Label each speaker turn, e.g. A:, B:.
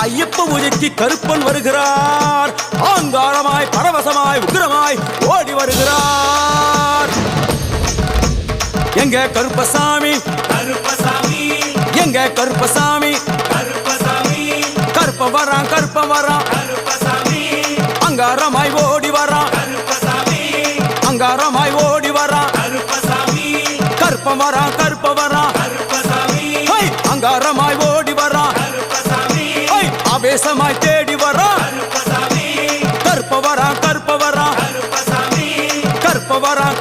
A: ஐயப்ப பூஜைக்கு கருப்பன் வருகிறார். ஆங்காரமாய் பரவசமாய் உக்கிரமாய் ஓடி வருகிறார். எங்க கருப்பசாமி
B: கருப்பசாமி
A: எங்க கருப்பசாமி
B: கருப்பசாமி
A: கருப்ப வரான் கருப்ப வரான்
B: கருப்பசாமி
A: அங்காரமாய் ஓடி வரான்.
B: கருப்பசாமி
A: அங்காரமாய் ஓடி வரான்.
B: கருப்பசாமி
A: கருப்ப வரான் கருப்ப வரான்
B: கருப்பசாமி
A: அங்காரமாய் ஓடி வரான்.
B: கருப்பசாமி
A: ஆவேசமாய் தேடி வரான்.
B: கருப்பசாமி
A: கருப்ப வரான் கருப்ப வரான்
B: கருப்பசாமி
A: கருப்ப வரான்